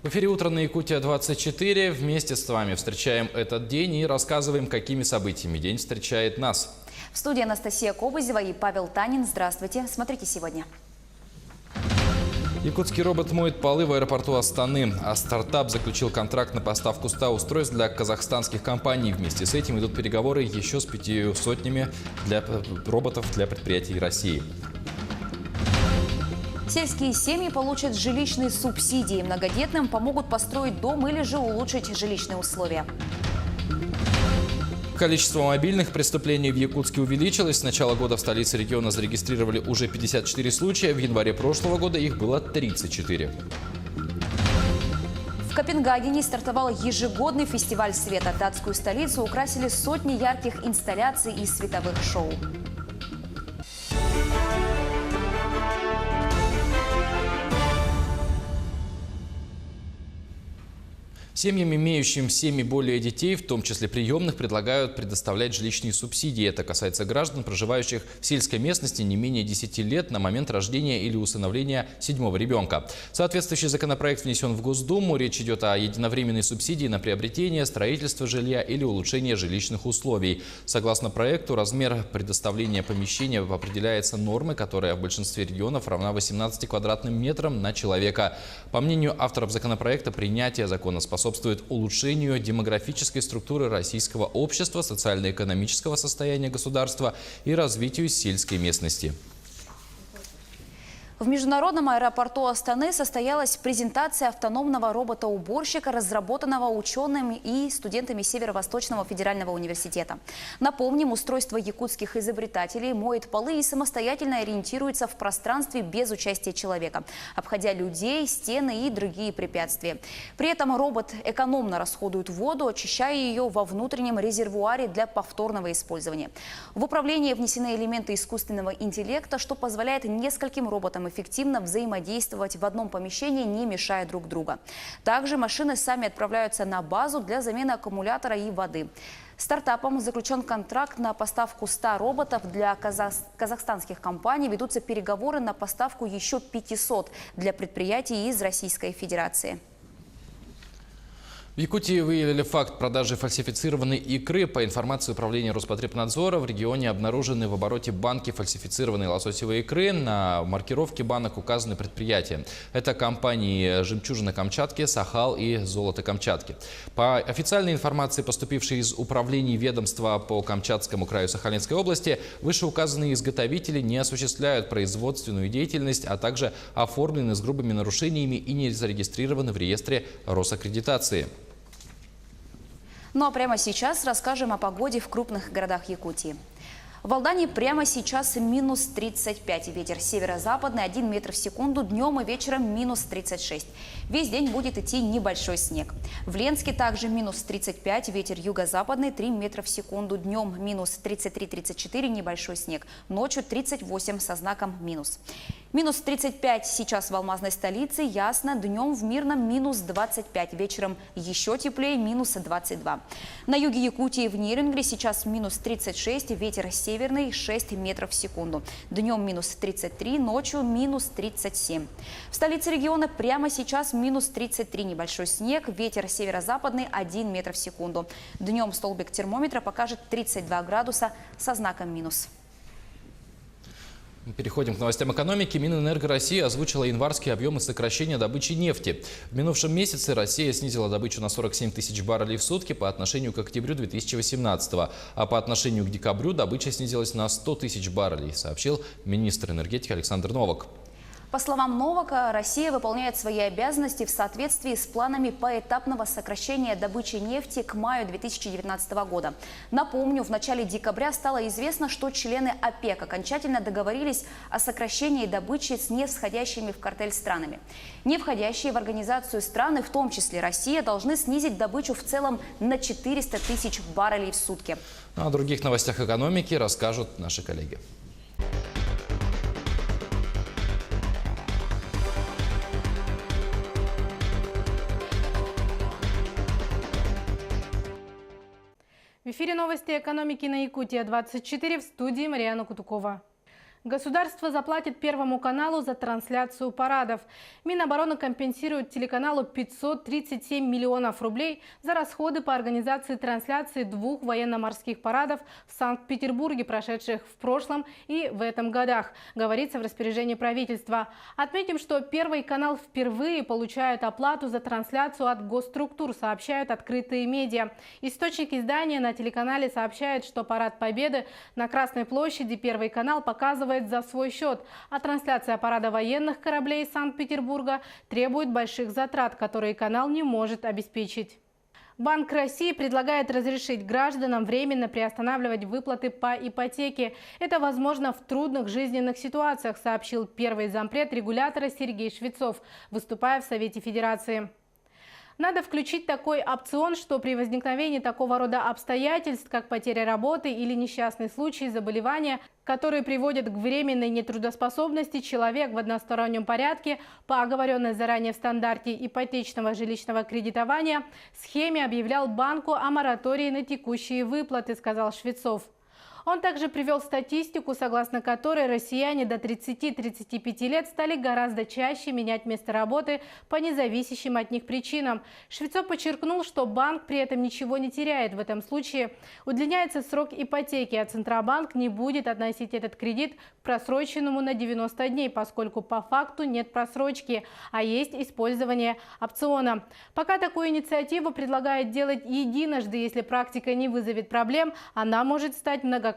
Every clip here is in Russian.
В эфире «Утро на Якутия-24». Вместе с вами встречаем этот день и рассказываем, какими событиями день встречает нас. В студии Анастасия Кобызева и Павел Танин. Здравствуйте. Смотрите сегодня. Якутский робот моет полы в аэропорту Астаны. А стартап заключил контракт на поставку 100 устройств для казахстанских компаний. Вместе с этим идут переговоры еще с 500 роботов для предприятий России. Сельские семьи получат жилищные субсидии. Многодетным помогут построить дом или же улучшить жилищные условия. Количество мобильных преступлений в Якутске увеличилось. С начала года в столице региона зарегистрировали уже 54 случая. В январе прошлого года их было 34. В Копенгагене стартовал ежегодный фестиваль света. Датскую столицу украсили сотни ярких инсталляций и световых шоу. Семьям, имеющим 7 и более детей, в том числе приемных, предлагают предоставлять жилищные субсидии. Это касается граждан, проживающих в сельской местности не менее 10 лет на момент рождения или усыновления 7-го ребенка. Соответствующий законопроект внесен в Госдуму. Речь идет о единовременной субсидии на приобретение, строительство жилья или улучшение жилищных условий. Согласно проекту, размер предоставления помещения определяется нормой, которая в большинстве регионов равна 18 квадратным метрам на человека. По мнению авторов законопроекта, принятие закона способствует улучшению демографической структуры российского общества, социально-экономического состояния государства и развитию сельской местности. В международном аэропорту Астаны состоялась презентация автономного робота-уборщика, разработанного учеными и студентами Северо-Восточного федерального университета. Напомним, устройство якутских изобретателей моет полы и самостоятельно ориентируется в пространстве без участия человека, обходя людей, стены и другие препятствия. При этом робот экономно расходует воду, очищая ее во внутреннем резервуаре для повторного использования. В управление внесены элементы искусственного интеллекта, что позволяет нескольким роботам эффективно взаимодействовать в одном помещении, не мешая друг другу. Также машины сами отправляются на базу для замены аккумулятора и воды. Стартапом заключен контракт на поставку 100 роботов для казахстанских компаний. Ведутся переговоры на поставку еще 500 для предприятий из Российской Федерации. В Якутии выявили факт продажи фальсифицированной икры. По информации Управления Роспотребнадзора, в регионе обнаружены в обороте банки фальсифицированной лососевой икры. На маркировке банок указаны предприятия. Это компании «Жемчужина Камчатки», «Сахал» и «Золото Камчатки». По официальной информации, поступившей из управлений ведомства по Камчатскому краю Сахалинской области, вышеуказанные изготовители не осуществляют производственную деятельность, а также оформлены с грубыми нарушениями и не зарегистрированы в реестре Росаккредитации. Ну а прямо сейчас расскажем о погоде в крупных городах Якутии. В Алдане прямо сейчас минус 35. Ветер северо-западный 1 метр в секунду. Днем и вечером минус 36. Весь день будет идти небольшой снег. В Ленске также минус 35. Ветер юго-западный 3 метра в секунду. Днем минус 33-34. Небольшой снег. Ночью 38 со знаком минус. Минус 35 сейчас в алмазной столице. Ясно. Днем в Мирном минус 25. Вечером еще теплее минус 22. На юге Якутии в Нерингре сейчас минус 36. Ветер северный 6 метров в секунду. Днем минус 33, ночью минус 37. В столице региона прямо сейчас минус 33. Небольшой снег. Ветер северо-западный 1 метр в секунду. Днем столбик термометра покажет 32 градуса со знаком минус. Переходим к новостям экономики. Минэнерго России озвучила январские объемы сокращения добычи нефти. В минувшем месяце Россия снизила добычу на 47 тысяч баррелей в сутки по отношению к октябрю 2018, а по отношению к декабрю добыча снизилась на 100 тысяч баррелей, сообщил министр энергетики Александр Новак. По словам Новака, Россия выполняет свои обязанности в соответствии с планами поэтапного сокращения добычи нефти к маю 2019 года. Напомню, в начале декабря стало известно, что члены ОПЕК окончательно договорились о сокращении добычи с не входящими в картель странами. Не входящие в организацию страны, в том числе Россия, должны снизить добычу в целом на 400 тысяч баррелей в сутки. О других новостях экономики расскажут наши коллеги. В эфире новости экономики на Якутия-24, в студии Марьяна Кутукова. Государство заплатит Первому каналу за трансляцию парадов. Минобороны компенсирует телеканалу 537 миллионов рублей за расходы по организации трансляции 2 военно-морских парадов в Санкт-Петербурге, прошедших в прошлом и в этом годах, говорится в распоряжении правительства. Отметим, что Первый канал впервые получает оплату за трансляцию от госструктур, сообщают открытые медиа. Источник издания на телеканале сообщает, что парад Победы на Красной площади Первый канал показывает за свой счет, а трансляция парада военных кораблей из Санкт-Петербурга требует больших затрат, которые канал не может обеспечить. Банк России предлагает разрешить гражданам временно приостанавливать выплаты по ипотеке. Это возможно в трудных жизненных ситуациях, сообщил первый зампред регулятора Сергей Швецов, выступая в Совете Федерации. Надо включить такой опцион, что при возникновении такого рода обстоятельств, как потеря работы или несчастный случай, заболевания, которые приводят к временной нетрудоспособности, человек в одностороннем порядке по оговоренной заранее в стандарте ипотечного жилищного кредитования схеме объявлял банку о моратории на текущие выплаты, сказал Швецов. Он также привел статистику, согласно которой россияне до 30-35 лет стали гораздо чаще менять место работы по независящим от них причинам. Швецов подчеркнул, что банк при этом ничего не теряет. В этом случае удлиняется срок ипотеки, а Центробанк не будет относить этот кредит к просроченному на 90 дней, поскольку по факту нет просрочки, а есть использование опциона. Пока такую инициативу предлагают делать единожды, если практика не вызовет проблем, она может стать многократной.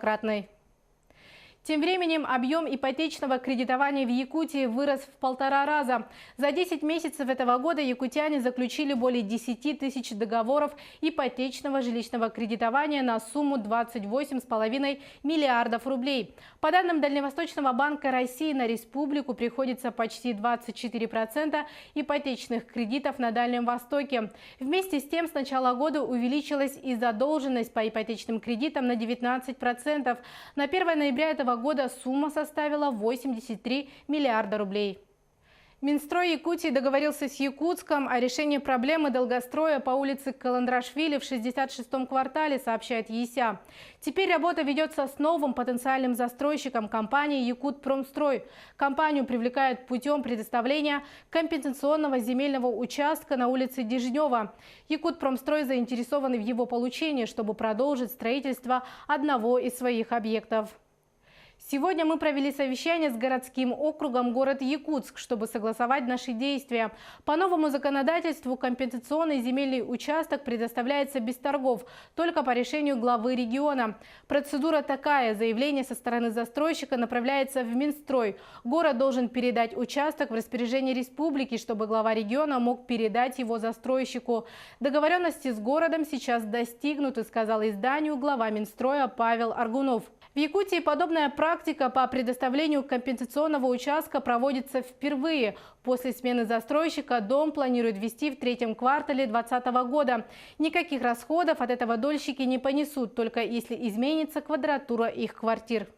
Тем временем объем ипотечного кредитования в Якутии вырос в 1,5 раза. За 10 месяцев этого года якутяне заключили более 10 тысяч договоров ипотечного жилищного кредитования на сумму 28,5 миллиардов рублей. По данным Дальневосточного банка России, на республику приходится почти 24% ипотечных кредитов на Дальнем Востоке. Вместе с тем, с начала года увеличилась и задолженность по ипотечным кредитам на 19%. На 1 ноября этого года сумма составила 83 миллиарда рублей. Минстрой Якутии договорился с Якутском о решении проблемы долгостроя по улице Каландрашвили в 66-м квартале, сообщает ЕСЯ. Теперь работа ведется с новым потенциальным застройщиком компанией «Якутпромстрой». Компанию привлекают путем предоставления компенсационного земельного участка на улице Дежнева. «Якутпромстрой» заинтересован в его получении, чтобы продолжить строительство одного из своих объектов. Сегодня мы провели совещание с городским округом город Якутск, чтобы согласовать наши действия. По новому законодательству компенсационный земельный участок предоставляется без торгов, только по решению главы региона. Процедура такая: заявление со стороны застройщика направляется в Минстрой. Город должен передать участок в распоряжение республики, чтобы глава региона мог передать его застройщику. Договоренности с городом сейчас достигнуты, сказал изданию глава Минстроя Павел Аргунов. В Якутии подобная практика по предоставлению компенсационного участка проводится впервые. После смены застройщика дом планируют ввести в 3-м квартале 2020 года. Никаких расходов от этого дольщики не понесут, только если изменится квадратура их квартир.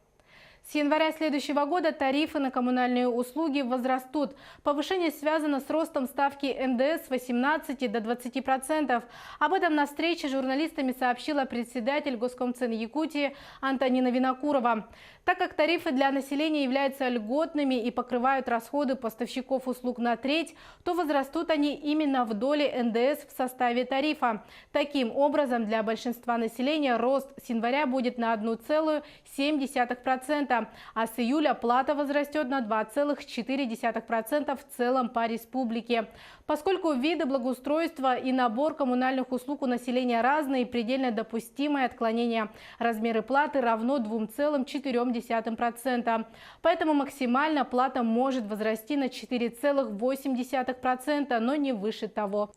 С января следующего года тарифы на коммунальные услуги возрастут. Повышение связано с ростом ставки НДС с 18 до 20%. Об этом на встрече с журналистами сообщила председатель Госкомцен Якутии Антонина Винокурова. Так как тарифы для населения являются льготными и покрывают расходы поставщиков услуг на треть, то возрастут они именно в доле НДС в составе тарифа. Таким образом, для большинства населения рост с января будет на 1,7%, а с июля плата возрастет на 2,4% в целом по республике. Поскольку виды благоустройства и набор коммунальных услуг у населения разные, предельно допустимое отклонение размера платы равно 2,4%. Поэтому максимально плата может возрасти на 4,8%, но не выше того.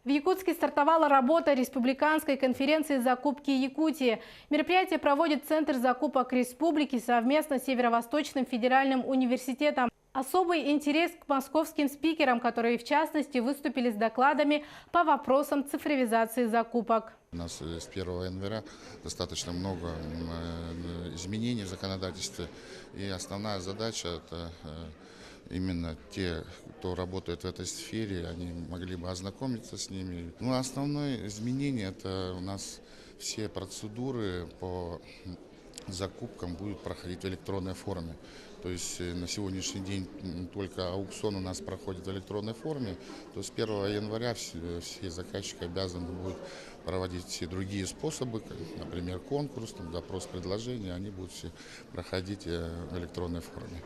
В Якутске стартовала работа Республиканской конференции закупки Якутии. Мероприятие проводит Центр закупок Республики совместно с Северо-Восточным федеральным университетом. Особый интерес к московским спикерам, которые в частности выступили с докладами по вопросам цифровизации закупок. У нас с 1 января достаточно много изменений в законодательстве, и основная задача – это именно те, кто работает в этой сфере, они могли бы ознакомиться с ними. Ну, основное изменение – это у нас все процедуры по закупкам будут проходить в электронной форме. То есть на сегодняшний день только аукцион у нас проходит в электронной форме. То есть с 1 января все заказчики обязаны будут проводить все другие способы, например, конкурс, допрос предложений, они будут все проходить в электронной форме.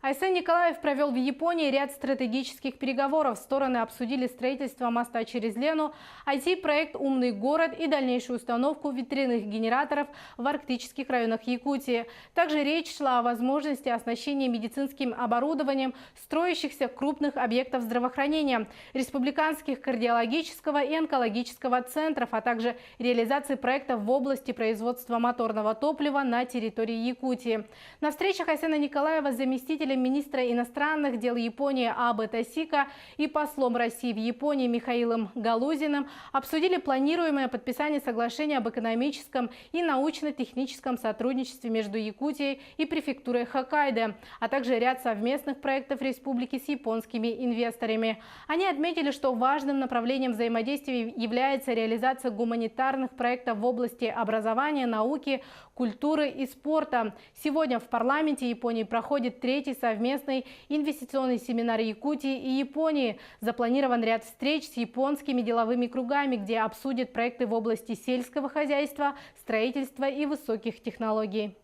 Айсен Николаев провел в Японии ряд стратегических переговоров. Стороны обсудили строительство моста через Лену, IT-проект «Умный город» и дальнейшую установку ветряных генераторов в арктических районах Якутии. Также речь шла о возможности оснащения медицинским оборудованием строящихся крупных объектов здравоохранения, республиканских кардиологического и онкологического центров, а также реализации проектов в области производства моторного топлива на территории Якутии. На встречах Айсена Николаева с заместителем министра иностранных дел Японии Абе Тосика и послом России в Японии Михаилом Галузиным обсудили планируемое подписание соглашения об экономическом и научно-техническом сотрудничестве между Якутией и префектурой Хоккайдо, а также ряд совместных проектов республики с японскими инвесторами. Они отметили, что важным направлением взаимодействия является реализация гуманитарных проектов в области образования, науки, культуры и спорта. Сегодня в парламенте Японии проходит третий совместный инвестиционный семинар Якутии и Японии. Запланирован ряд встреч с японскими деловыми кругами, где обсудят проекты в области сельского хозяйства, строительства и высоких технологий.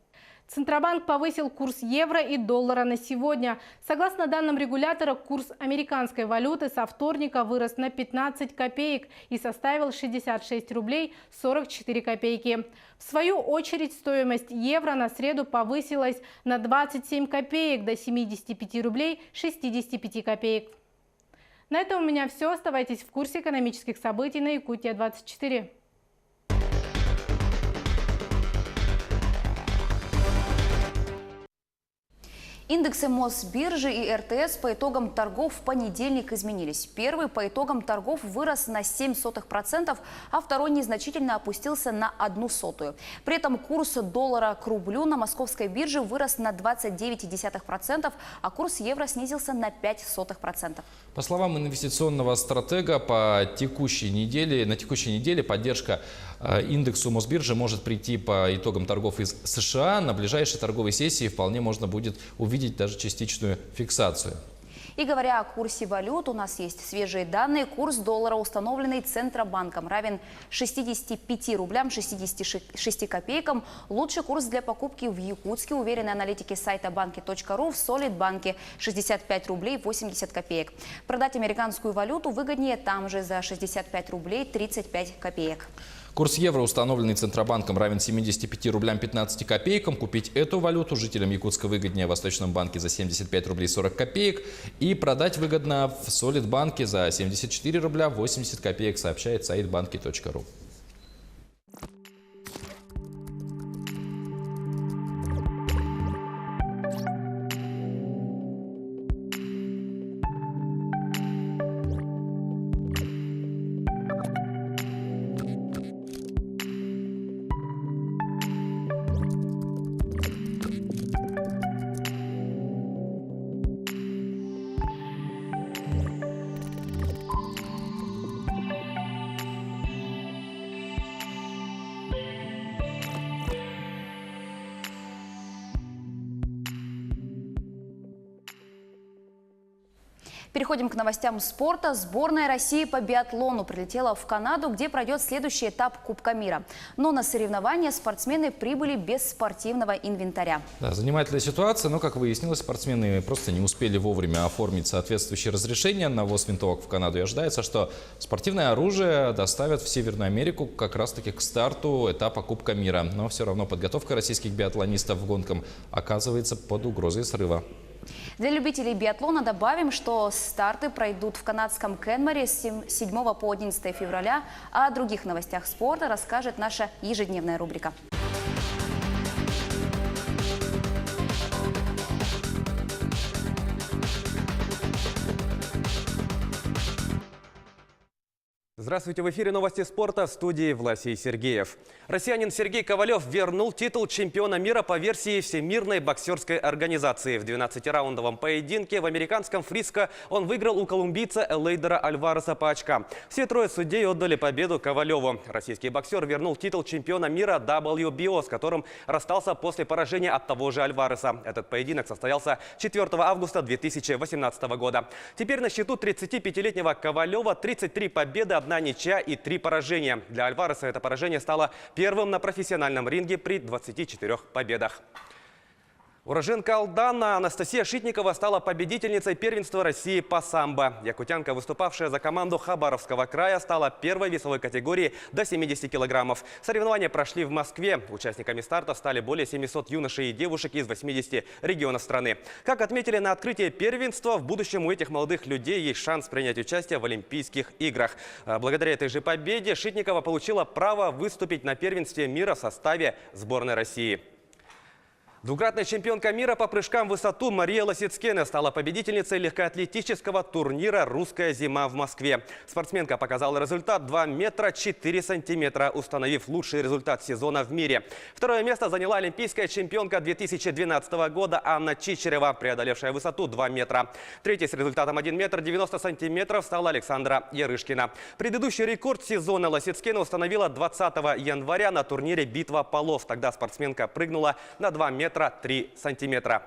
Центробанк повысил курс евро и доллара на сегодня. Согласно данным регулятора, курс американской валюты со вторника вырос на 15 копеек и составил 66 рублей 44 копейки. В свою очередь, стоимость евро на среду повысилась на 27 копеек до 75 рублей 65 копеек. На этом у меня все. Оставайтесь в курсе экономических событий на Якутия-24. Индексы Мосбиржи и РТС по итогам торгов в понедельник изменились. Первый по итогам торгов вырос на 0,07%, а второй незначительно опустился на 0,01. При этом курс доллара к рублю на московской бирже вырос на 29,1%, а курс евро снизился на 0,05%. По словам инвестиционного стратега, на текущей неделе поддержка индексу Мосбиржи может прийти по итогам торгов из США. На ближайшей торговой сессии вполне можно будет увидеть даже частичную фиксацию. И говоря о курсе валют, у нас есть свежие данные. Курс доллара, установленный Центробанком, равен 65 рублям 66 копейкам. Лучший курс для покупки в Якутске, уверены аналитики сайта banki.ru, в Солидбанке 65 рублей 80 копеек. Продать американскую валюту выгоднее там же за 65 рублей 35 копеек. Курс евро, установленный Центробанком, равен 75 рублям 15 копейкам. Купить эту валюту жителям Якутска выгоднее в Восточном банке за 75 рублей 40 копеек. И продать выгодно в Солидбанке за 74 рубля 80 копеек, сообщает сайт banki.ru. Переходим к новостям спорта. Сборная России по биатлону прилетела в Канаду, где пройдет следующий этап Кубка мира. Но на соревнования спортсмены прибыли без спортивного инвентаря. Да, занимательная ситуация, но, как выяснилось, спортсмены просто не успели вовремя оформить соответствующее разрешение на ввоз винтовок в Канаду. И ожидается, что спортивное оружие доставят в Северную Америку как раз-таки к старту этапа Кубка мира. Но все равно подготовка российских биатлонистов к гонкам оказывается под угрозой срыва. Для любителей биатлона добавим, что старты пройдут в канадском Кенморе с 7 по 11 февраля. А о других новостях спорта расскажет наша ежедневная рубрика. Здравствуйте, в эфире новости спорта, в студии Власий Сергеев. Россиянин Сергей Ковалев вернул титул чемпиона мира по версии Всемирной боксерской организации. В 12-раундовом поединке в американском Фриско он выиграл у колумбийца Элейдера Альвареса по очкам. Все трое судей отдали победу Ковалеву. Российский боксер вернул титул чемпиона мира WBO, с которым расстался после поражения от того же Альвареса. Этот поединок состоялся 4 августа 2018 года. Теперь на счету 35-летнего Ковалева 33 победы, 1 ничья и 3 поражения. Для Альвареса это поражение стало первым на профессиональном ринге при 24 победах. Уроженка Алдана Анастасия Шитникова стала победительницей первенства России по самбо. Якутянка, выступавшая за команду Хабаровского края, стала первой весовой категории до 70 килограммов. Соревнования прошли в Москве. Участниками старта стали более 700 юношей и девушек из 80 регионов страны. Как отметили на открытии первенства, в будущем у этих молодых людей есть шанс принять участие в Олимпийских играх. Благодаря этой же победе Шитникова получила право выступить на первенстве мира в составе сборной России. Двукратная чемпионка мира по прыжкам в высоту Мария Лосицкена стала победительницей легкоатлетического турнира «Русская зима» в Москве. Спортсменка показала результат 2 метра 4 сантиметра, установив лучший результат сезона в мире. Второе место заняла олимпийская чемпионка 2012 года Анна Чичерева, преодолевшая высоту 2 метра. Третьей с результатом 1 метр 90 сантиметров стала Александра Ярышкина. Предыдущий рекорд сезона Лосицкена установила 20 января на турнире «Битва полов». Тогда спортсменка прыгнула на 2 метра 3 сантиметра.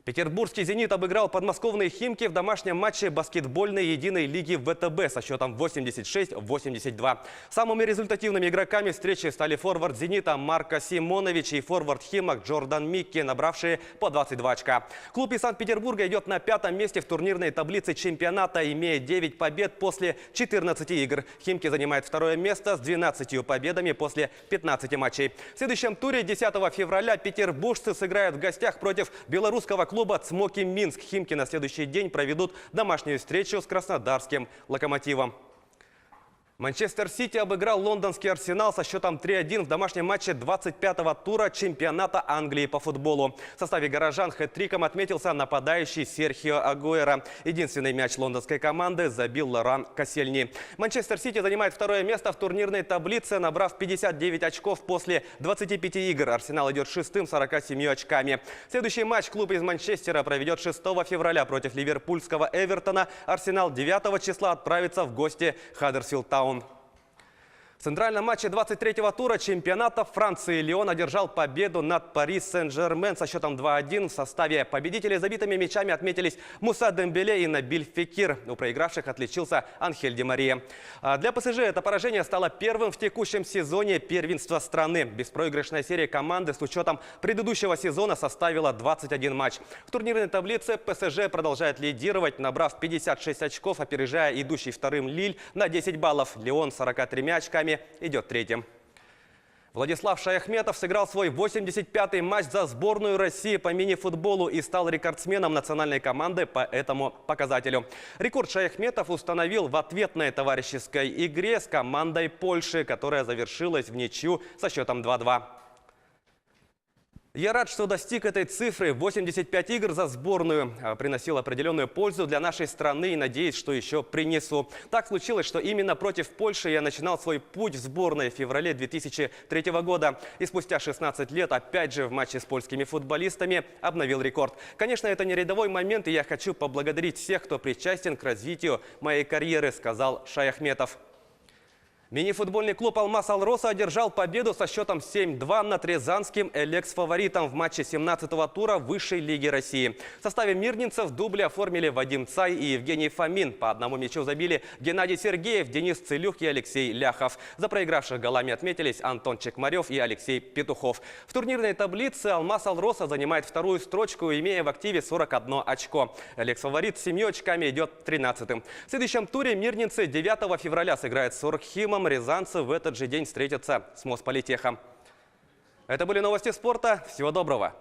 Петербургский «Зенит» обыграл подмосковные «Химки» в домашнем матче баскетбольной единой лиги ВТБ со счетом 86-82. Самыми результативными игроками встречи стали форвард «Зенита» Марко Симонович и форвард «Химок» Джордан Микки, набравшие по 22 очка. Клуб из Санкт-Петербурга идет на 5-м месте в турнирной таблице чемпионата, имея 9 побед после 14 игр. «Химки» занимает второе место с 12 победами после 15 матчей. В следующем туре 10 февраля петербуржцы сыграют в гостях против белорусского клуба «Цмоки Минск». «Химки» на следующий день проведут домашнюю встречу с краснодарским «Локомотивом». Манчестер Сити обыграл лондонский «Арсенал» со счетом 3-1 в домашнем матче 25-го тура чемпионата Англии по футболу. В составе горожан хэт-триком отметился нападающий Серхио Агуэро. Единственный мяч лондонской команды забил Лоран Косельни. Манчестер Сити занимает второе место в турнирной таблице, набрав 59 очков после 25 игр. «Арсенал» идет шестым с 47 очками. Следующий матч клуб из Манчестера проведет 6 февраля против ливерпульского «Эвертона». «Арсенал» 9 числа отправится в гости Хаддерсфилд Таун. В центральном матче 23-го тура чемпионата Франции Лион одержал победу над Пари Сен-Жермен со счетом 2-1. В составе победителей забитыми мячами отметились Муса Дембеле и Набиль Фекир. У проигравших отличился Анхель Ди Мария. Для ПСЖ это поражение стало первым в текущем сезоне первенства страны. Беспроигрышная серия команды с учетом предыдущего сезона составила 21 матч. В турнирной таблице ПСЖ продолжает лидировать, набрав 56 очков, опережая идущий вторым Лиль на 10 баллов. Лион 43 очками идет третьим. Владислав Шаяхметов сыграл свой 85-й матч за сборную России по мини-футболу и стал рекордсменом национальной команды по этому показателю. Рекорд Шаяхметов установил в ответной товарищеской игре с командой Польши, которая завершилась в ничью со счетом 2-2. Я рад, что достиг этой цифры. 85 игр за сборную приносил определенную пользу для нашей страны и надеюсь, что еще принесу. Так случилось, что именно против Польши я начинал свой путь в сборной в феврале 2003 года. И спустя 16 лет, опять же в матче с польскими футболистами, обновил рекорд. Конечно, это не рядовой момент, и я хочу поблагодарить всех, кто причастен к развитию моей карьеры, сказал Шаяхметов. Мини-футбольный клуб «Алмаз Алроса» одержал победу со счетом 7-2 над рязанским «Элекс-фаворитом» в матче 17-го тура Высшей лиги России. В составе мирнинцев дубли оформили Вадим Цай и Евгений Фомин. По одному мячу забили Геннадий Сергеев, Денис Целюх и Алексей Ляхов. За проигравших голами отметились Антон Чекмарев и Алексей Петухов. В турнирной таблице «Алмаз Алроса» занимает вторую строчку, имея в активе 41 очко. «Элекс-фаворит» с 7 очками идет 13-м. В следующем туре мирнинцы 9 февраля сыграют с Оргхимом. Рязанцы в этот же день встретятся с Мосполитехом. Это были новости спорта. Всего доброго.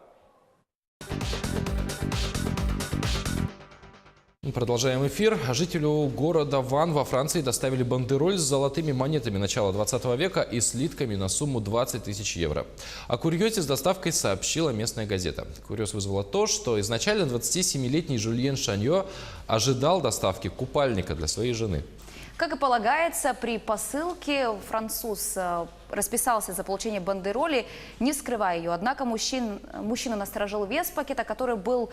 Продолжаем эфир. Жителю города Ван во Франции доставили бандероль с золотыми монетами начала 20 века и слитками на сумму 20 тысяч евро. О курьезе с доставкой сообщила местная газета. Курьез вызвало то, что изначально 27-летний Жюльен Шаньо ожидал доставки купальника для своей жены. Как и полагается, при посылке француз расписался за получение бандероли, не скрывая ее. Однако мужчина насторожил вес пакета, который был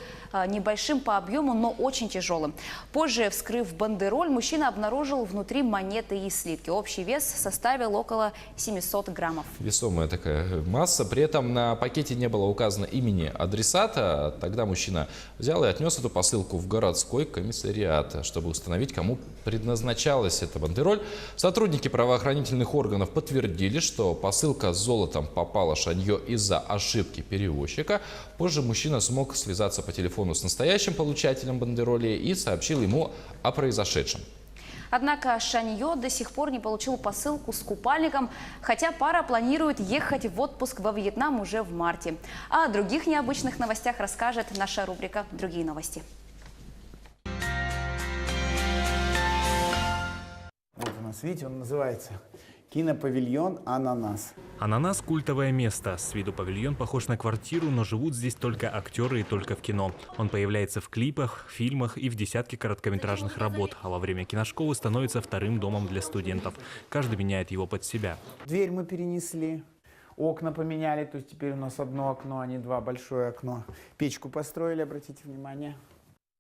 небольшим по объему, но очень тяжелым. Позже, вскрыв бандероль, мужчина обнаружил внутри монеты и слитки. Общий вес составил около 700 граммов. Весомая такая масса. При этом на пакете не было указано имени адресата. Тогда мужчина взял и отнес эту посылку в городской комиссариат, чтобы установить, кому предназначалась эта бандероль. Сотрудники правоохранительных органов подтвердили, что посылка с золотом попала Шаньо из-за ошибки перевозчика. Позже мужчина смог связаться по телефону с настоящим получателем бандероли и сообщил ему о произошедшем. Однако Шаньо до сих пор не получил посылку с купальником, хотя пара планирует ехать в отпуск во Вьетнам уже в марте. А о других необычных новостях расскажет наша рубрика «Другие новости». Вот у нас, видите, он называется «Кинопавильон Ананас». «Ананас» – культовое место. С виду павильон похож на квартиру, но живут здесь только актеры и только в кино. Он появляется в клипах, фильмах и в десятке короткометражных работ, а во время киношколы становится вторым домом для студентов. Каждый меняет его под себя. Дверь мы перенесли, окна поменяли, то есть теперь у нас одно окно, а не два, большое окно. Печку построили, обратите внимание.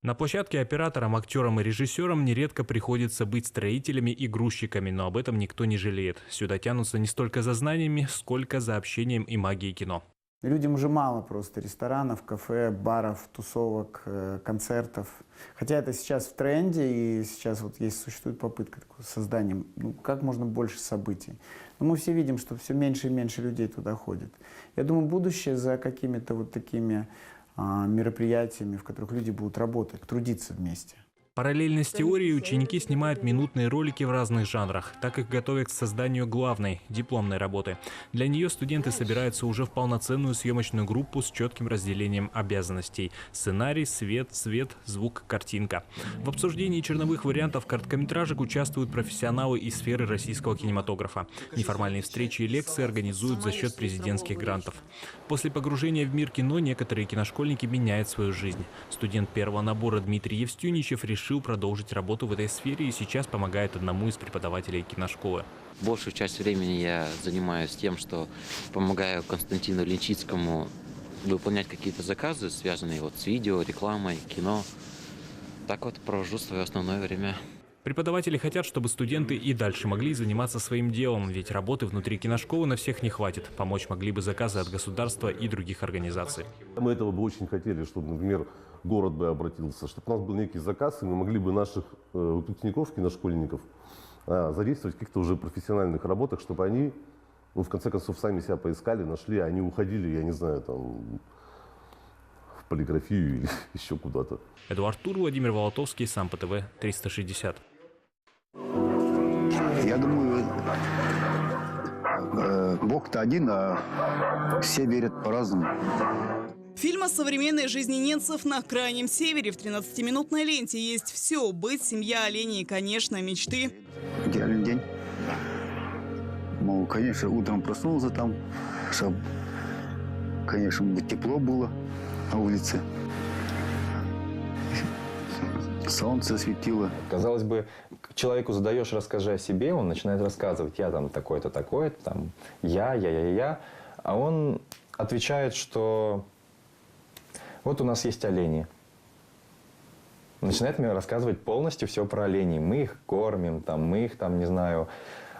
На площадке операторам, актерам и режиссерам нередко приходится быть строителями и грузчиками, но об этом никто не жалеет. Сюда тянутся не столько за знаниями, сколько за общением и магией кино. Людям уже мало просто ресторанов, кафе, баров, тусовок, концертов. Хотя это сейчас в тренде, и сейчас вот существует попытка создания как можно больше событий. Но мы все видим, что все меньше и меньше людей туда ходит. Я думаю, будущее за какими-то вот такими мероприятиями, в которых люди будут работать, трудиться вместе. Параллельно с теорией ученики снимают минутные ролики в разных жанрах. Так их готовят к созданию главной, дипломной работы. Для нее студенты собираются уже в полноценную съемочную группу с четким разделением обязанностей. Сценарий, свет, цвет, звук, картинка. В обсуждении черновых вариантов короткометражек участвуют профессионалы из сферы российского кинематографа. Неформальные встречи и лекции организуют за счет президентских грантов. После погружения в мир кино некоторые киношкольники меняют свою жизнь. Студент первого набора Дмитрий Евстюничев решил продолжить работу в этой сфере и сейчас помогает одному из преподавателей киношколы. Большую часть времени я занимаюсь тем, что помогаю Константину Ленчицкому выполнять какие-то заказы, связанные с видео, рекламой, кино. Так вот провожу свое основное время. Преподаватели хотят, чтобы студенты и дальше могли заниматься своим делом, ведь работы внутри киношколы на всех не хватит. Помочь могли бы заказы от государства и других организаций. Мы этого бы очень хотели, чтобы, например, город бы обратился, чтобы у нас был некий заказ, и мы могли бы наших выпускников, киношкольников задействовать в каких-то уже профессиональных работах, чтобы они, в конце концов, сами себя поискали, нашли, а они уходили, я не знаю, там, в полиграфию или еще куда-то. Эдуард Тур, Владимир Волотовский, Сам по ТВ, 360. Я думаю, Бог-то один, а все верят по-разному. Фильм о современной жизни ненцев на Крайнем Севере. В 13-минутной ленте есть все. Быть, семья, олени и, конечно, мечты. Идеальный день. Конечно, утром проснулся там, чтобы, конечно, тепло было на улице. Солнце светило. Казалось бы, человеку задаешь, расскажи о себе, он начинает рассказывать, я там такой-то, такой-то, там, я. А он отвечает, что вот у нас есть олени. Начинает мне рассказывать полностью все про оленей. Мы их кормим, там, мы их, там, не знаю,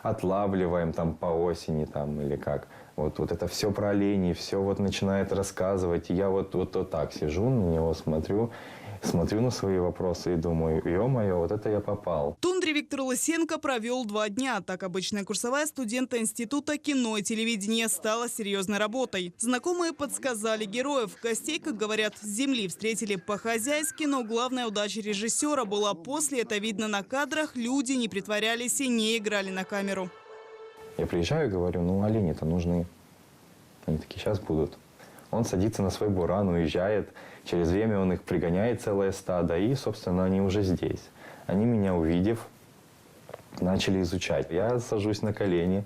отлавливаем там, по осени там, или как. Вот это все про оленей, все вот начинает рассказывать. И я вот так сижу, на него смотрю на свои вопросы и думаю, ё-моё, вот это я попал. В тундре Виктор Лысенко провел 2 дня. Так обычная курсовая студента Института кино и телевидения стала серьезной работой. Знакомые подсказали героев. Гостей, как говорят, с земли встретили по-хозяйски, но главная удача режиссера была после. Это видно на кадрах. Люди не притворялись и не играли на камеру. Я приезжаю и говорю, олени-то нужны. Они такие, сейчас будут. Он садится на свой буран, уезжает. Через время он их пригоняет, целое стадо, и, собственно, они уже здесь. Они меня увидев, начали изучать. Я сажусь на колени,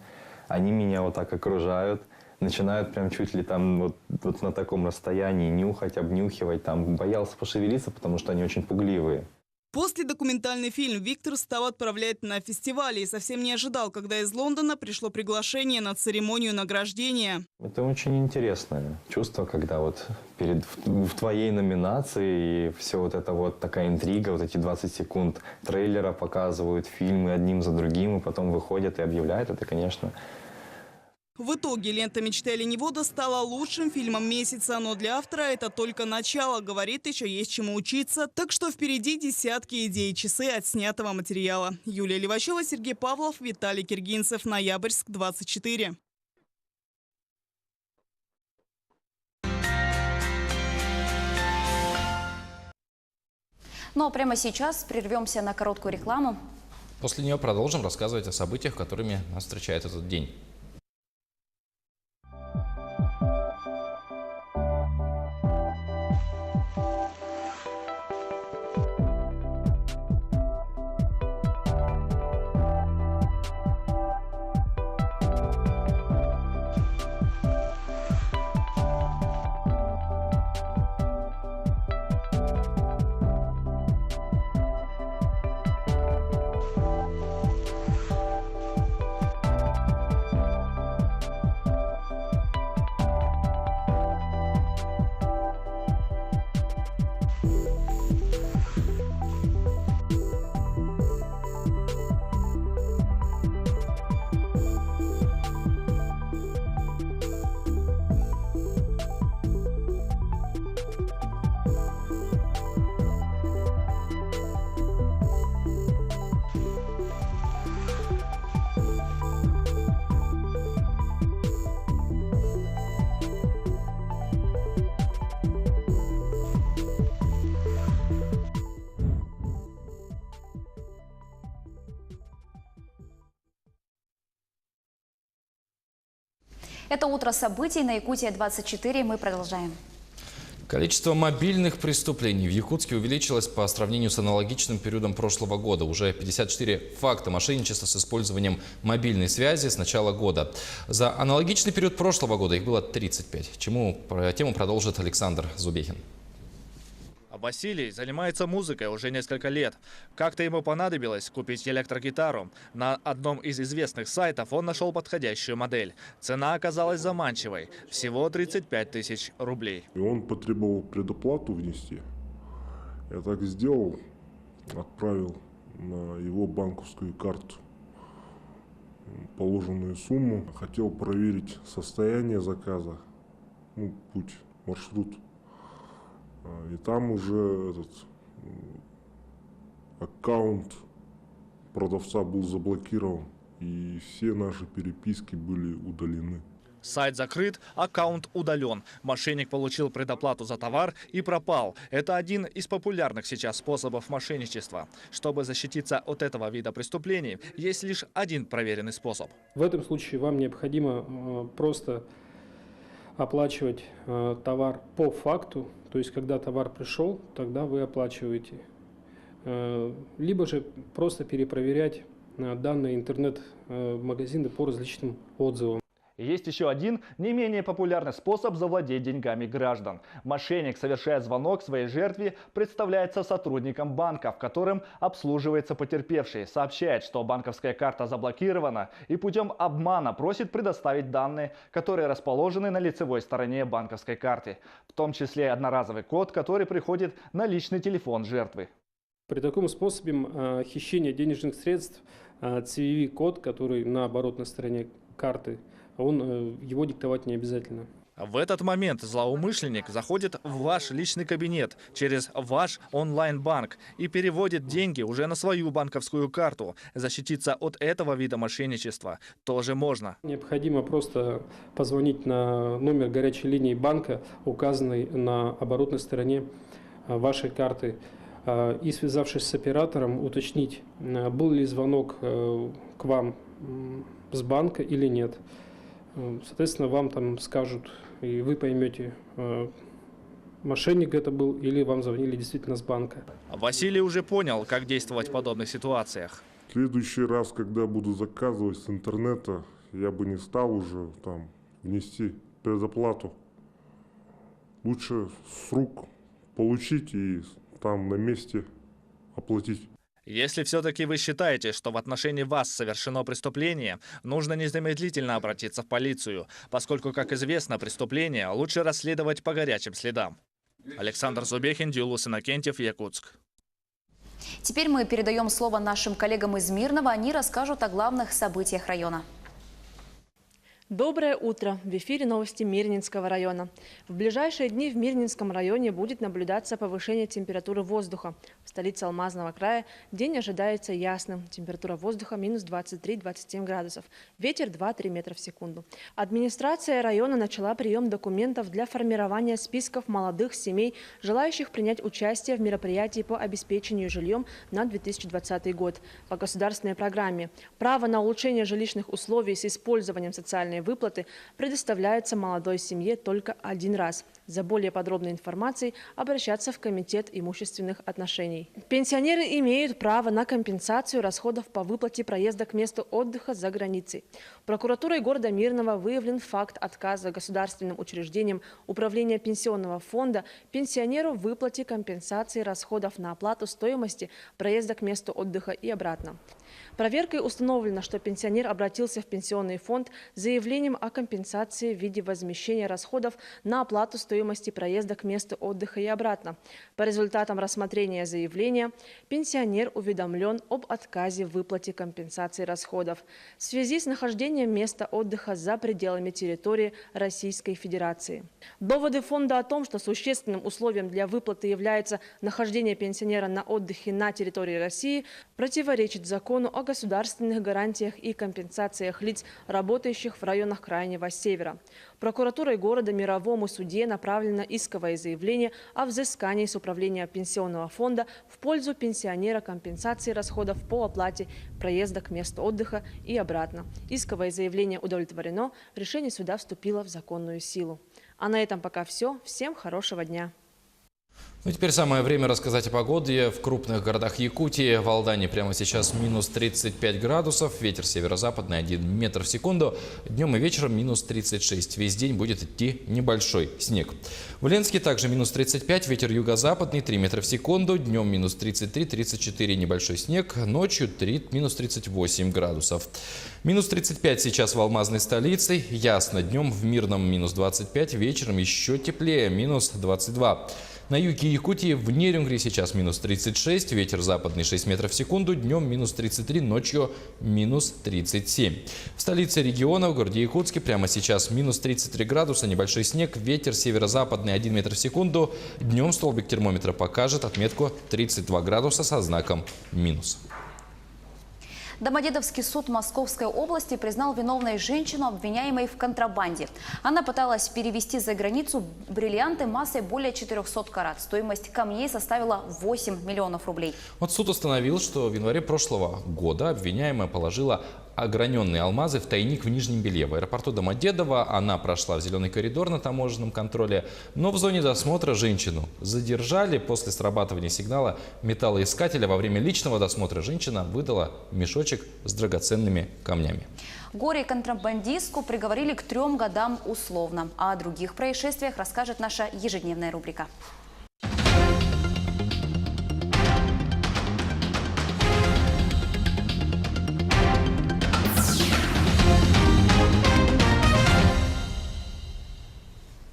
они меня вот так окружают, начинают прям чуть ли там вот на таком расстоянии нюхать, обнюхивать. Там боялся пошевелиться, потому что они очень пугливые. После документальный фильм Виктор стал отправлять на фестивали и совсем не ожидал, когда из Лондона пришло приглашение на церемонию награждения. Это очень интересное чувство, когда вот в твоей номинации и все вот это вот такая интрига, вот эти 20 секунд трейлера показывают, фильмы одним за другим, и потом выходят и объявляют. Это, конечно... В итоге лента «Мечты оленевода» стала лучшим фильмом месяца, но для автора это только начало. Говорит, еще есть чему учиться. Так что впереди десятки идей, часы отснятого материала. Юлия Левачева, Сергей Павлов, Виталий Киргинцев. Ноябрьск, 24. Но прямо сейчас прервемся на короткую рекламу. После нее продолжим рассказывать о событиях, которыми нас встречает этот день. Это «Утро событий» на Якутия-24. Мы продолжаем. Количество мобильных преступлений в Якутске увеличилось по сравнению с аналогичным периодом прошлого года. Уже 54 факта мошенничества с использованием мобильной связи с начала года. За аналогичный период прошлого года их было 35. Тему продолжит Александр Зубехин. Василий занимается музыкой уже несколько лет. Как-то ему понадобилось купить электрогитару. На одном из известных сайтов он нашел подходящую модель. Цена оказалась заманчивой – всего 35 тысяч рублей. И он потребовал предоплату внести. Я так сделал, отправил на его банковскую карту положенную сумму. Хотел проверить состояние заказа, путь, маршрут. И там уже этот аккаунт продавца был заблокирован, и все наши переписки были удалены. Сайт закрыт, аккаунт удален. Мошенник получил предоплату за товар и пропал. Это один из популярных сейчас способов мошенничества. Чтобы защититься от этого вида преступлений, есть лишь один проверенный способ. В этом случае вам необходимо просто оплачивать товар по факту. То есть, когда товар пришел, тогда вы оплачиваете. Либо же просто перепроверять данные интернет-магазины по различным отзывам. Есть еще один не менее популярный способ завладеть деньгами граждан. Мошенник совершает звонок своей жертве, представляется сотрудником банка, в котором обслуживается потерпевший, сообщает, что банковская карта заблокирована и путем обмана просит предоставить данные, которые расположены на лицевой стороне банковской карты, в том числе одноразовый код, который приходит на личный телефон жертвы. При таком способе хищения денежных средств CVV-код, который на оборотной стороне карты, его диктовать не обязательно. В этот момент злоумышленник заходит в ваш личный кабинет через ваш онлайн-банк и переводит деньги уже на свою банковскую карту. Защититься от этого вида мошенничества тоже можно. Необходимо просто позвонить на номер горячей линии банка, указанный на оборотной стороне вашей карты, и, связавшись с оператором, уточнить, был ли звонок к вам с банка или нет. Соответственно, вам там скажут, и вы поймете, мошенник это был или вам звонили действительно с банка. Василий уже понял, как действовать в подобных ситуациях. В следующий раз, когда буду заказывать с интернета, я бы не стал уже там внести предоплату. Лучше с рук получить и там на месте оплатить. Если все-таки вы считаете, что в отношении вас совершено преступление, нужно незамедлительно обратиться в полицию, поскольку, как известно, преступление лучше расследовать по горячим следам. Александр Зубехин, Дюлус Иннокентьев, Якутск. Теперь мы передаем слово нашим коллегам из Мирного. Они расскажут о главных событиях района. Доброе утро! В эфире новости Мирнинского района. В ближайшие дни в Мирнинском районе будет наблюдаться повышение температуры воздуха. В столице Алмазного края день ожидается ясным. Температура воздуха минус 23-27 градусов. Ветер 2-3 метра в секунду. Администрация района начала прием документов для формирования списков молодых семей, желающих принять участие в мероприятии по обеспечению жильем на 2020 год. По государственной программе право на улучшение жилищных условий с использованием социальной выплаты предоставляется молодой семье только один раз. За более подробной информацией обращаться в Комитет имущественных отношений. Пенсионеры имеют право на компенсацию расходов по выплате проезда к месту отдыха за границей. Прокуратурой города Мирного выявлен факт отказа государственным учреждением Управления пенсионного фонда пенсионеру в выплате компенсации расходов на оплату стоимости проезда к месту отдыха и обратно. Проверкой установлено, что пенсионер обратился в пенсионный фонд с заявлением о компенсации в виде возмещения расходов на оплату стоимости проезда к месту отдыха и обратно. По результатам рассмотрения заявления пенсионер уведомлен об отказе в выплате компенсации расходов в связи с нахождением места отдыха за пределами территории Российской Федерации. Доводы фонда о том, что существенным условием для выплаты является нахождение пенсионера на отдыхе на территории России, противоречат закону о государственных гарантиях и компенсациях лиц, работающих в районах Крайнего Севера. Прокуратурой города Мировому суде направлено исковое заявление о взыскании с управления пенсионного фонда в пользу пенсионера компенсации расходов по оплате проезда к месту отдыха и обратно. Исковое заявление удовлетворено, решение суда вступило в законную силу. А на этом пока все. Всем хорошего дня. Ну, теперь самое время рассказать о погоде. В крупных городах Якутии, в Алдане прямо сейчас минус 35 градусов, ветер северо-западный 1 метр в секунду, днем и вечером минус 36. Весь день будет идти небольшой снег. В Ленске также минус 35, ветер юго-западный 3 метра в секунду, днем минус 33-34, небольшой снег, ночью минус 38 градусов. Минус 35 сейчас в алмазной столице, ясно, днем в Мирном минус 25, вечером еще теплее, минус 22. На юге Якутии в Нерюнгри сейчас минус 36, ветер западный 6 метров в секунду, днем минус 33, ночью минус 37. В столице региона, в городе Якутске, прямо сейчас минус 33 градуса, небольшой снег, ветер северо-западный 1 метр в секунду, днем столбик термометра покажет отметку 32 градуса со знаком минус. Домодедовский суд Московской области признал виновной женщину, обвиняемой в контрабанде. Она пыталась перевезти за границу бриллианты массой более 400 карат. Стоимость камней составила 8 миллионов рублей. Вот суд установил, что в январе прошлого года обвиняемая положила ограненные алмазы в тайник в Нижнем Белье. В аэропорту Домодедово она прошла в зеленый коридор на таможенном контроле, но в зоне досмотра женщину задержали. После срабатывания сигнала металлоискателя во время личного досмотра женщина выдала мешочек с драгоценными камнями. Горе-контрабандистку приговорили к 3 годам условно. О других происшествиях расскажет наша ежедневная рубрика.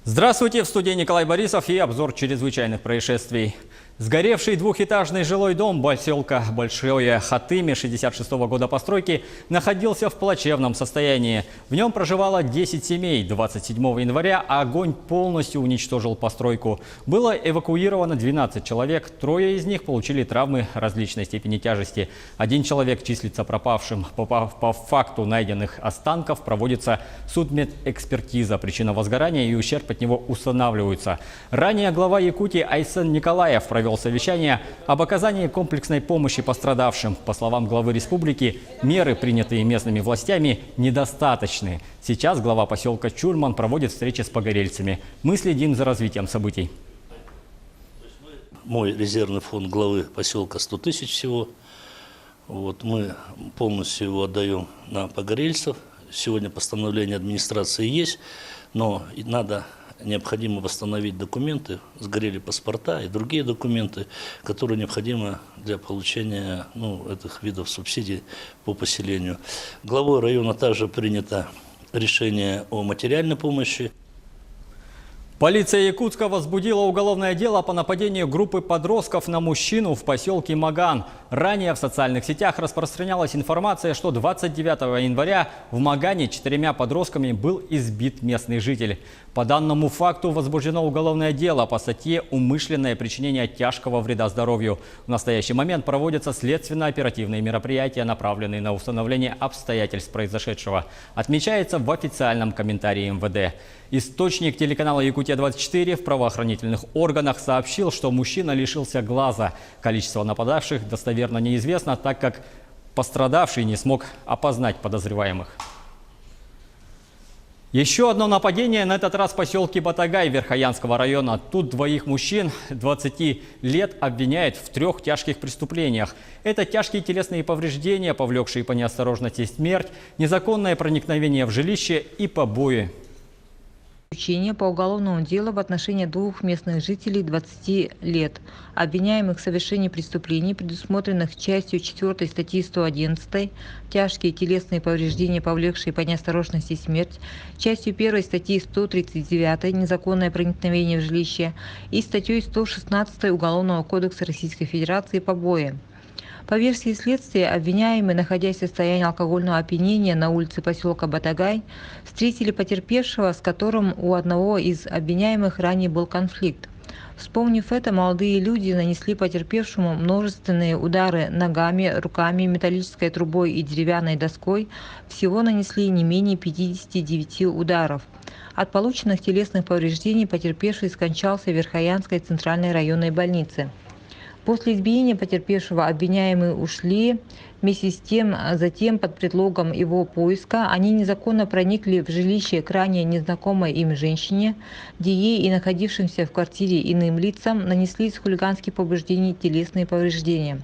Здравствуйте, в студии Николай Борисов и обзор чрезвычайных происшествий. Сгоревший двухэтажный жилой дом поселка Большое Хатыми 66-го года постройки находился в плачевном состоянии. В нем проживало 10 семей. 27 января огонь полностью уничтожил постройку. Было эвакуировано 12 человек. 3 из них получили травмы различной степени тяжести. 1 человек числится пропавшим. По факту найденных останков проводится судмедэкспертиза. Причина возгорания и ущерб от него устанавливаются. Ранее глава Якутии Айсен Николаев провел совещание об оказании комплексной помощи пострадавшим. По словам главы республики, меры, принятые местными властями, недостаточны. Сейчас глава поселка Чурман проводит встречи с погорельцами. Мы следим за развитием событий. Мой резервный фонд главы поселка 100 тысяч всего. Мы полностью его отдаем на погорельцев. Сегодня постановление администрации есть, но надо необходимо восстановить документы, сгорели паспорта и другие документы, которые необходимы для получения этих видов субсидий по поселению. Главой района также принято решение о материальной помощи. Полиция Якутска возбудила уголовное дело по нападению группы подростков на мужчину в поселке Маган. Ранее в социальных сетях распространялась информация, что 29 января в Магане 4 подростками был избит местный житель. По данному факту возбуждено уголовное дело по статье «Умышленное причинение тяжкого вреда здоровью». В настоящий момент проводятся следственно-оперативные мероприятия, направленные на установление обстоятельств произошедшего. Отмечается в официальном комментарии МВД. Источник телеканала «Якутия-24» в правоохранительных органах сообщил, что мужчина лишился глаза. Количество нападавших достоверно неизвестно, так как пострадавший не смог опознать подозреваемых. Еще одно нападение, на этот раз в поселке Батагай Верхоянского района. Тут двоих мужчин 20 лет обвиняют в 3 тяжких преступлениях. Это тяжкие телесные повреждения, повлекшие по неосторожности смерть, незаконное проникновение в жилище и побои. По уголовному делу в отношении 2 местных жителей 20 лет, обвиняемых в совершении преступлений, предусмотренных частью 4 статьи 111, тяжкие телесные повреждения, повлекшие по неосторожности смерть, частью 1 статьи 139, незаконное проникновение в жилище, и статьей 116 Уголовного кодекса Российской Федерации побои. По версии следствия, обвиняемые, находясь в состоянии алкогольного опьянения на улице поселка Батагай, встретили потерпевшего, с которым у одного из обвиняемых ранее был конфликт. Вспомнив это, молодые люди нанесли потерпевшему множественные удары ногами, руками, металлической трубой и деревянной доской. Всего нанесли не менее 59 ударов. От полученных телесных повреждений потерпевший скончался в Верхоянской центральной районной больнице. После избиения потерпевшего обвиняемые ушли. Вместе с тем, затем под предлогом его поиска, они незаконно проникли в жилище к ранее незнакомой им женщине, где ей и находившимся в квартире иным лицам нанесли из хулиганских побуждений телесные повреждения.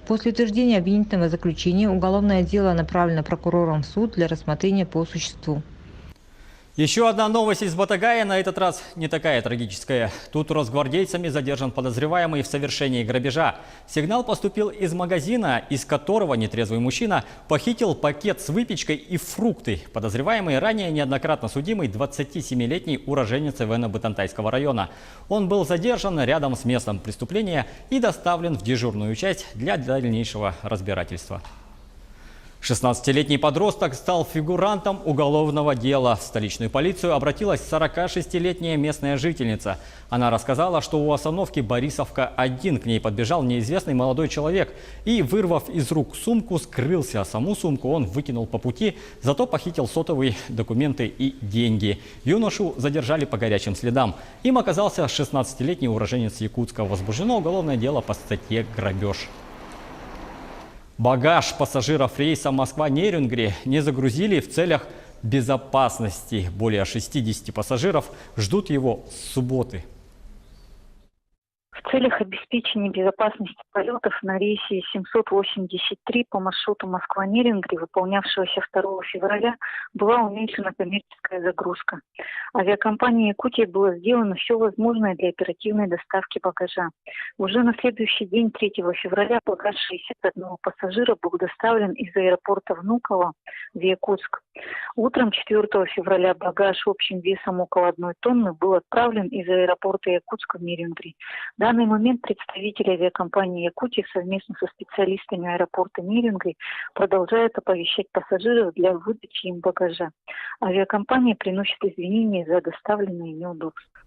После утверждения обвинительного заключения уголовное дело направлено прокурором в суд для рассмотрения по существу. Еще одна новость из Батагая, на этот раз не такая трагическая. Тут росгвардейцами задержан подозреваемый в совершении грабежа. Сигнал поступил из магазина, из которого нетрезвый мужчина похитил пакет с выпечкой и фрукты. Подозреваемый ранее неоднократно судимый 27-летний уроженец Эвено-Бытантайского района. Он был задержан рядом с местом преступления и доставлен в дежурную часть для дальнейшего разбирательства. 16-летний подросток стал фигурантом уголовного дела. В столичную полицию обратилась 46-летняя местная жительница. Она рассказала, что у остановки Борисовка-1 к ней подбежал неизвестный молодой человек и, вырвав из рук сумку, скрылся. Саму сумку он выкинул по пути, зато похитил сотовые документы и деньги. Юношу задержали по горячим следам. Им оказался 16-летний уроженец Якутска. Возбуждено уголовное дело по статье «Грабеж». Багаж пассажиров рейса Москва-Нерюнгри не загрузили в целях безопасности. Более 60 пассажиров ждут его с субботы. В целях обеспечения безопасности полетов на рейсе 783 по маршруту Москва-Нерюнгри, выполнявшегося 2 февраля, была уменьшена коммерческая загрузка. Авиакомпанией «Якутия» было сделано все возможное для оперативной доставки багажа. Уже на следующий день, 3 февраля, багаж 61 пассажира был доставлен из аэропорта Внуково в Якутск. Утром 4 февраля багаж общим весом около 1 тонны был отправлен из аэропорта Якутска в Нерюнгри. В данный момент представители авиакомпании «Якутия» совместно со специалистами аэропорта Нерюнгри продолжают оповещать пассажиров для выдачи им багажа. Авиакомпания приносит извинения за доставленные неудобства.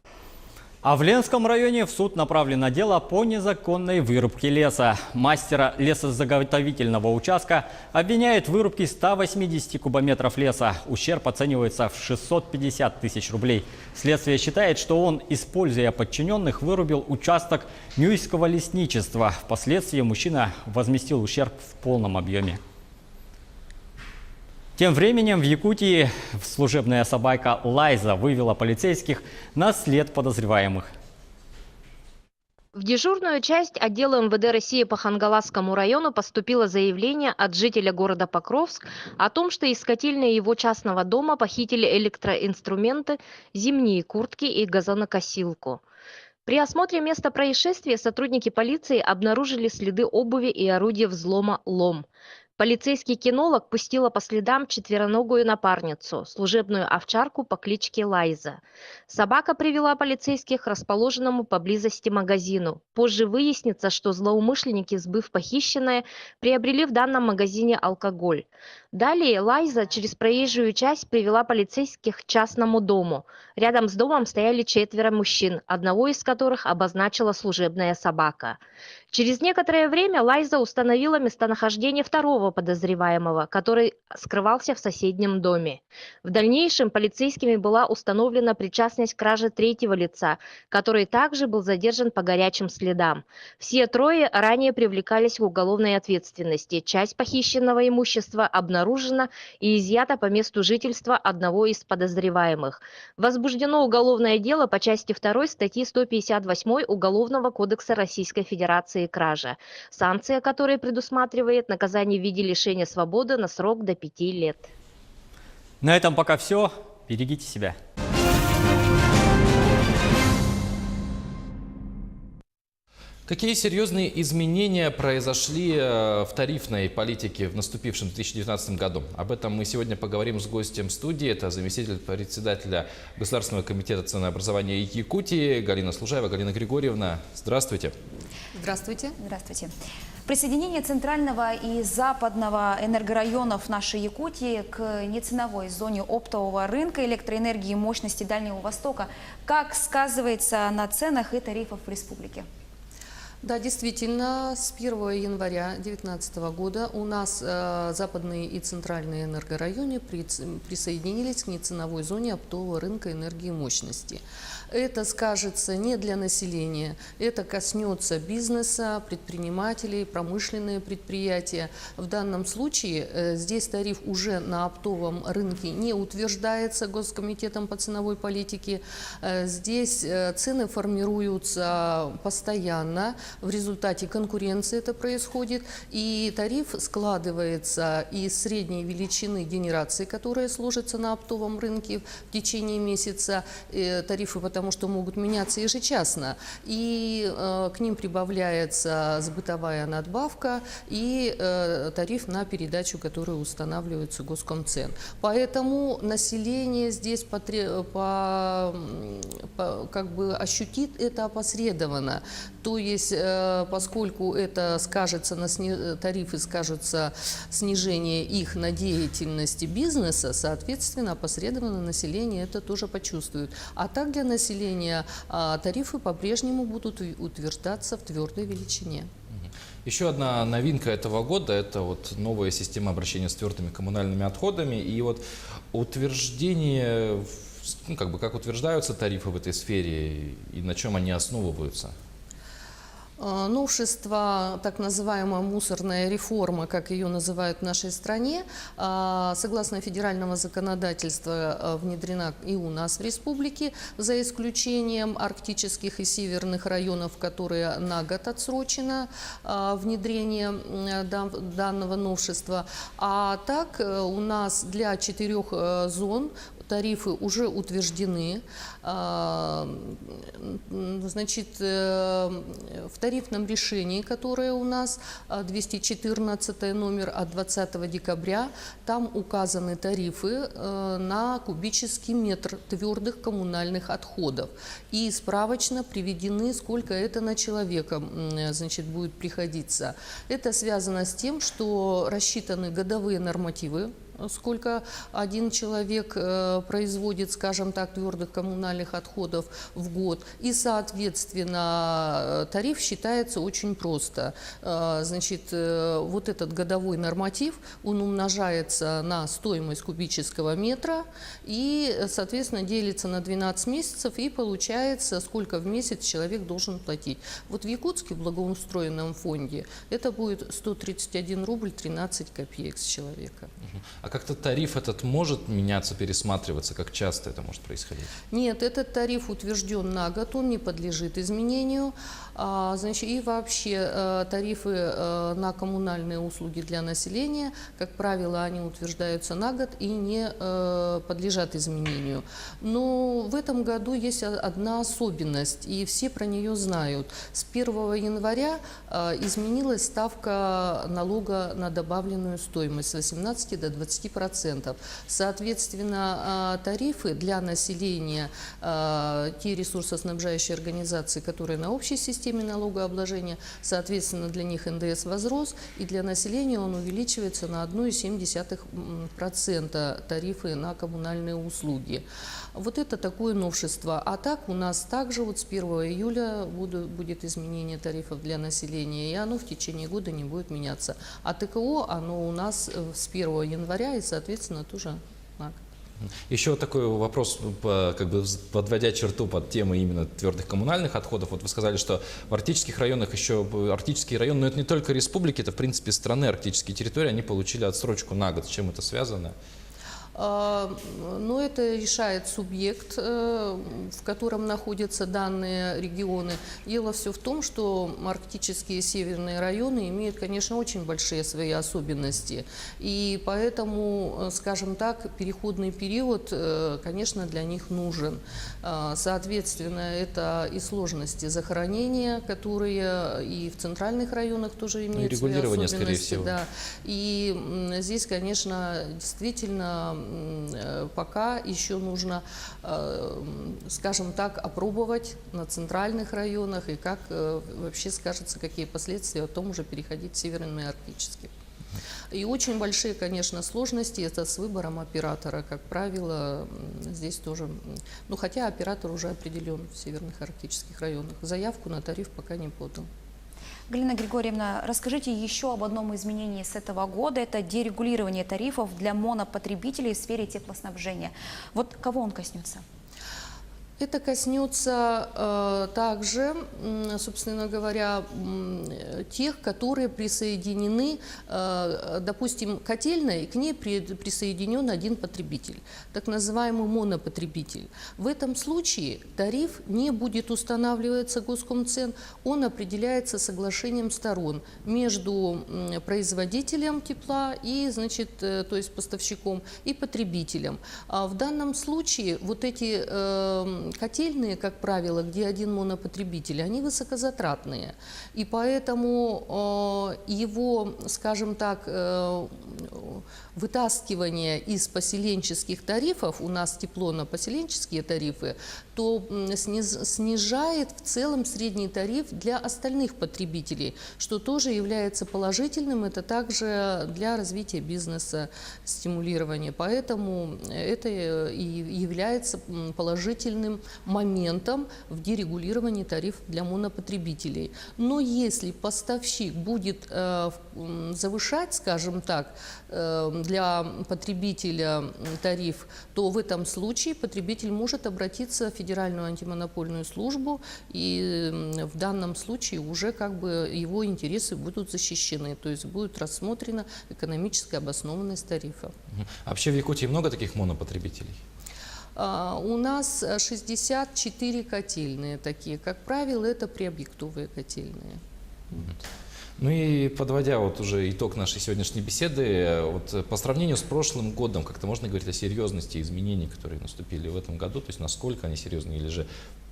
А в Ленском районе в суд направлено дело по незаконной вырубке леса. Мастера лесозаготовительного участка обвиняют в вырубке 180 кубометров леса. Ущерб оценивается в 650 тысяч рублей. Следствие считает, что он, используя подчиненных, вырубил участок Нюйского лесничества. Впоследствии мужчина возместил ущерб в полном объеме. Тем временем в Якутии служебная собака Лайза вывела полицейских на след подозреваемых. В дежурную часть отдела МВД России по Хангаласскому району поступило заявление от жителя города Покровск о том, что из котельной его частного дома похитили электроинструменты, зимние куртки и газонокосилку. При осмотре места происшествия сотрудники полиции обнаружили следы обуви и орудия взлома лом. Полицейский кинолог пустила по следам четвероногую напарницу, служебную овчарку по кличке Лайза. Собака привела полицейских к расположенному поблизости магазину. Позже выяснится, что злоумышленники, сбыв похищенное, приобрели в данном магазине алкоголь. Далее Лайза через проезжую часть привела полицейских к частному дому. Рядом с домом стояли 4 мужчин, одного из которых обозначила служебная собака. Через некоторое время Лайза установила местонахождение второго подозреваемого, который скрывался в соседнем доме. В дальнейшем полицейскими была установлена причастность к краже 3-го лица, который также был задержан по горячим следам. Все 3 ранее привлекались к уголовной ответственности. Часть похищенного имущества обнаружена и изъята по месту жительства одного из подозреваемых. Возбуждено уголовное дело по части 2 статьи 158 Уголовного кодекса Российской Федерации кража, санкция которой предусматривает наказание в виде лишения свободы на срок до 5 лет. На этом пока все. Берегите себя. Какие серьезные изменения произошли в тарифной политике в наступившем 2019 году? Об этом мы сегодня поговорим с гостем студии. Это заместитель председателя Государственного комитета ценообразования Якутии Галина Служаева. Галина Григорьевна, здравствуйте. Здравствуйте. Здравствуйте. Присоединение центрального и западного энергорайонов нашей Якутии к неценовой зоне оптового рынка электроэнергии и мощности Дальнего Востока как сказывается на ценах и тарифах в республике? Да, действительно, с 1 января 2019 года у нас западные и центральные энергорайоны присоединились к неценовой зоне оптового рынка энергии и мощности. Это скажется не для населения, это коснется бизнеса, предпринимателей, промышленные предприятия. В данном случае здесь тариф уже на оптовом рынке не утверждается Госкомитетом по ценовой политике. Здесь цены формируются постоянно, в результате конкуренции это происходит, и тариф складывается из средней величины генерации, которая служится на оптовом рынке в течение месяца. Тарифы потому что могут меняться ежечасно, и к ним прибавляется сбытовая надбавка и тариф на передачу, который устанавливается Госкомцен. Поэтому население здесь как бы ощутит это опосредованно. То есть, поскольку это скажется на тарифы, скажется снижение их на деятельности бизнеса, соответственно, опосредованно население это тоже почувствует. А так для населения тарифы по-прежнему будут утверждаться в твердой величине. Еще одна новинка этого года – это вот новая система обращения с твердыми коммунальными отходами. И вот утверждение, ну, как утверждаются тарифы в этой сфере и на чем они основываются? Новшество, так называемая мусорная реформа, как ее называют в нашей стране, согласно федерального законодательства внедрена и у нас в республике, за исключением арктических и северных районов, которые на год отсрочено внедрение данного новшества. А так у нас для 4 зон тарифы уже утверждены. Значит, в тарифном решении, которое у нас 214 номер от 20 декабря, там указаны тарифы на кубический метр твердых коммунальных отходов. И справочно приведены, сколько это на человека, значит, будет приходиться. Это связано с тем, что рассчитаны годовые нормативы, сколько один человек производит, скажем так, твердых коммунальных отходов в год. И, соответственно, тариф считается очень просто. Значит, вот этот годовой норматив, он умножается на стоимость кубического метра и, соответственно, делится на 12 месяцев и получается, сколько в месяц человек должен платить. Вот в Якутске, в благоустроенном фонде, это будет 131 рубль 13 копеек с человека. А как-то тариф этот может меняться, пересматриваться? Как часто это может происходить? Нет, этот тариф утвержден на год, он не подлежит изменению. Значит, и вообще тарифы на коммунальные услуги для населения, как правило, они утверждаются на год и не подлежат изменению. Но в этом году есть одна особенность, и все про нее знают. С 1 января изменилась ставка налога на добавленную стоимость с 18 до 20%. Соответственно, тарифы для населения, те ресурсоснабжающие организации, которые на общей системе налогообложения, соответственно, для них НДС возрос, и для населения он увеличивается на 1,7% тарифы на коммунальные услуги. Вот это такое новшество. А так у нас также вот с 1 июля будет изменение тарифов для населения, и оно в течение года не будет меняться. А ТКО, оно у нас с 1 января, и, соответственно, тоже на год. Еще вот такой вопрос, как бы подводя черту под темой именно твердых коммунальных отходов. Вот вы сказали, что в арктических районах еще, арктические районы, но это не только республики, это в принципе страны, арктические территории, они получили отсрочку на год. С чем это связано? Но это решает субъект, в котором находятся данные регионы. Дело все в том, что арктические северные районы имеют, конечно, очень большие свои особенности. И поэтому, скажем так, переходный период, конечно, для них нужен. Соответственно, это и сложности захоронения, которые и в центральных районах тоже имеют свои особенности. Скорее всего. Да. И здесь, конечно, действительно пока еще нужно, скажем так, опробовать на центральных районах и как вообще скажется, какие последствия о том уже переходить в северные арктические. И очень большие, конечно, сложности это с выбором оператора. Как правило, здесь тоже, ну хотя оператор уже определен в северных арктических районах. Заявку на тариф пока не подал. Галина Григорьевна, расскажите еще об одном изменении с этого года. Это дерегулирование тарифов для монопотребителей в сфере теплоснабжения. Вот кого он коснется? Это коснется также, собственно говоря, тех, которые присоединены, допустим, котельной, к ней присоединен один потребитель, так называемый монопотребитель. В этом случае тариф не будет устанавливаться Госкомцен, он определяется соглашением сторон между производителем тепла и, значит, то есть поставщиком и потребителем. А в данном случае вот эти котельные, как правило, где один монопотребитель, они высокозатратные. И поэтому его, скажем так, вытаскивание из поселенческих тарифов, у нас тепло на поселенческие тарифы, то снижает в целом средний тариф для остальных потребителей, что тоже является положительным, это также для развития бизнеса, стимулирования. Поэтому это и является положительным моментом в дерегулировании тарифов для монопотребителей. Но если поставщик будет завышать, скажем так, для потребителя тариф, то в этом случае потребитель может обратиться в Федеральную антимонопольную службу, и в данном случае уже как бы его интересы будут защищены, то есть будет рассмотрена экономическая обоснованность тарифа. А вообще в Якутии много таких монопотребителей? У нас 64 котельные такие. Как правило, это приобъектовые котельные. Ну и подводя вот уже итог нашей сегодняшней беседы, вот по сравнению с прошлым годом, как-то можно говорить о серьезности изменений, которые наступили в этом году, то есть насколько они серьезные, или же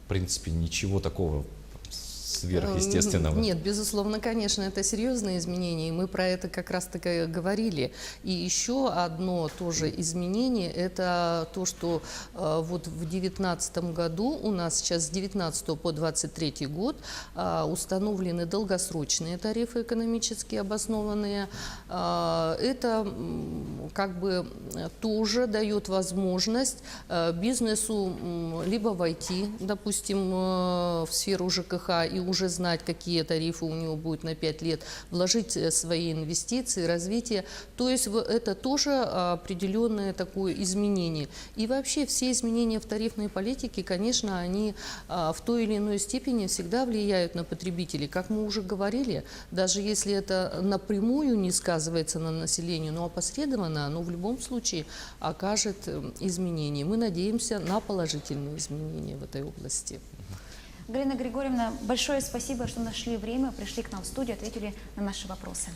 в принципе ничего такого сверхъестественного? Нет, безусловно, конечно, это серьезные изменения, и мы про это как раз-таки говорили. И еще одно тоже изменение, это то, что вот в 2019 году, у нас сейчас с 2019 по 2023 год установлены долгосрочные тарифы экономически обоснованные. Это как бы тоже дает возможность бизнесу либо войти, допустим, в сферу ЖКХ и уже знать, какие тарифы у него будут на 5 лет, вложить свои инвестиции, развитие. То есть это тоже определенное такое изменение. И вообще все изменения в тарифной политике, конечно, они в той или иной степени всегда влияют на потребителей. Как мы уже говорили, даже если это напрямую не сказывается на населении, но опосредованно, оно в любом случае окажет изменения. Мы надеемся на положительные изменения в этой области. Галина Григорьевна, большое спасибо, что нашли время, пришли к нам в студию, ответили на наши вопросы.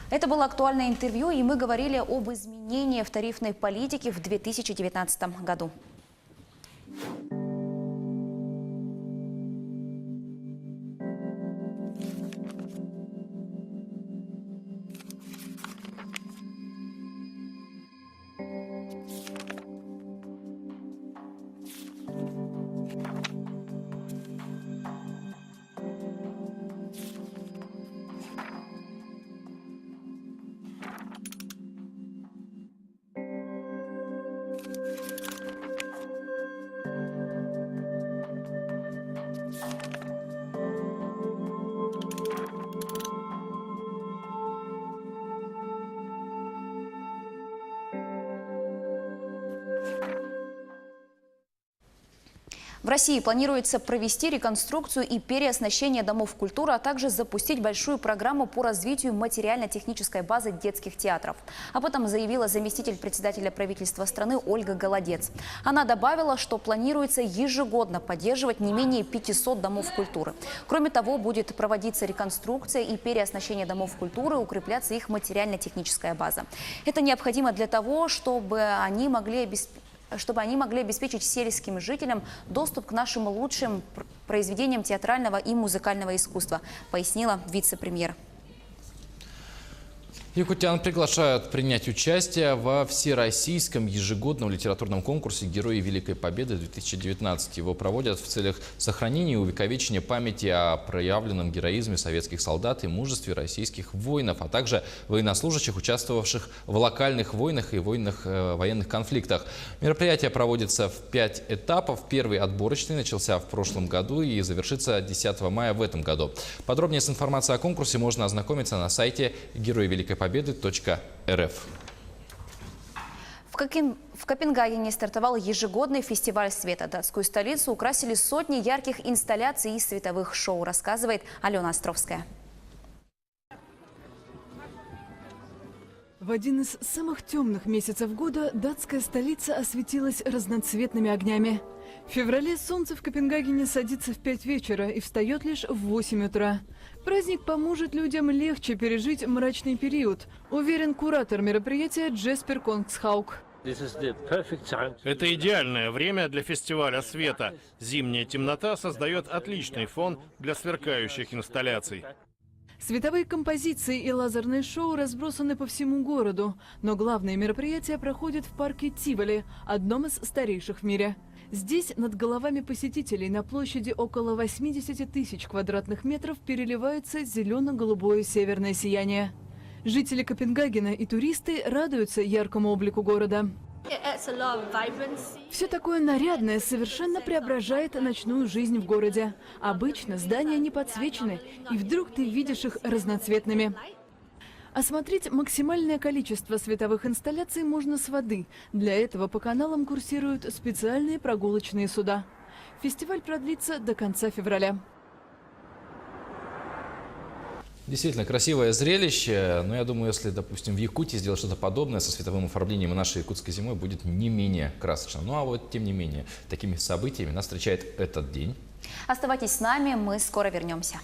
Это было актуальное интервью, и мы говорили об изменении в тарифной политике в 2019 году. В России планируется провести реконструкцию и переоснащение домов культуры, а также запустить большую программу по развитию материально-технической базы детских театров. Об этом заявила заместитель председателя правительства страны Ольга Голодец. Она добавила, что планируется ежегодно поддерживать не менее 500 домов культуры. Кроме того, будет проводиться реконструкция и переоснащение домов культуры, укрепляться их материально-техническая база. Это необходимо для того, чтобы они могли обеспечить сельским жителям доступ к нашим лучшим произведениям театрального и музыкального искусства, пояснила вице-премьер. Якутян приглашают принять участие во всероссийском ежегодном литературном конкурсе «Герои Великой Победы-2019». Его проводят в целях сохранения и увековечения памяти о проявленном героизме советских солдат и мужестве российских воинов, а также военнослужащих, участвовавших в локальных войнах и военных конфликтах. Мероприятие проводится в 5 этапов. Первый отборочный начался в прошлом году и завершится 10 мая в этом году. Подробнее с информацией о конкурсе можно ознакомиться на сайте «Герои Великой Победы.рф». В Копенгагене стартовал ежегодный фестиваль света. Датскую столицу украсили сотни ярких инсталляций и световых шоу, рассказывает Алена Островская. В один из самых темных месяцев года датская столица осветилась разноцветными огнями. В феврале солнце в Копенгагене садится в 5 вечера и встает лишь в 8 утра. Праздник поможет людям легче пережить мрачный период, уверен куратор мероприятия Джеспер Конгсхаук. Это идеальное время для фестиваля света. Зимняя темнота создает отличный фон для сверкающих инсталляций. Световые композиции и лазерные шоу разбросаны по всему городу, но главные мероприятия проходят в парке Тиволи, одном из старейших в мире. Здесь над головами посетителей на площади около 80 тысяч квадратных метров переливается зелено-голубое северное сияние. Жители Копенгагена и туристы радуются яркому облику города. Все такое нарядное совершенно преображает ночную жизнь в городе. Обычно здания не подсвечены, и вдруг ты видишь их разноцветными. Осмотреть максимальное количество световых инсталляций можно с воды. Для этого по каналам курсируют специальные прогулочные суда. Фестиваль продлится до конца февраля. Действительно красивое зрелище, но я думаю, если, допустим, в Якутии сделать что-то подобное со световым оформлением, и нашей якутской зимой будет не менее красочно. Ну а вот, тем не менее, такими событиями нас встречает этот день. Оставайтесь с нами, мы скоро вернемся.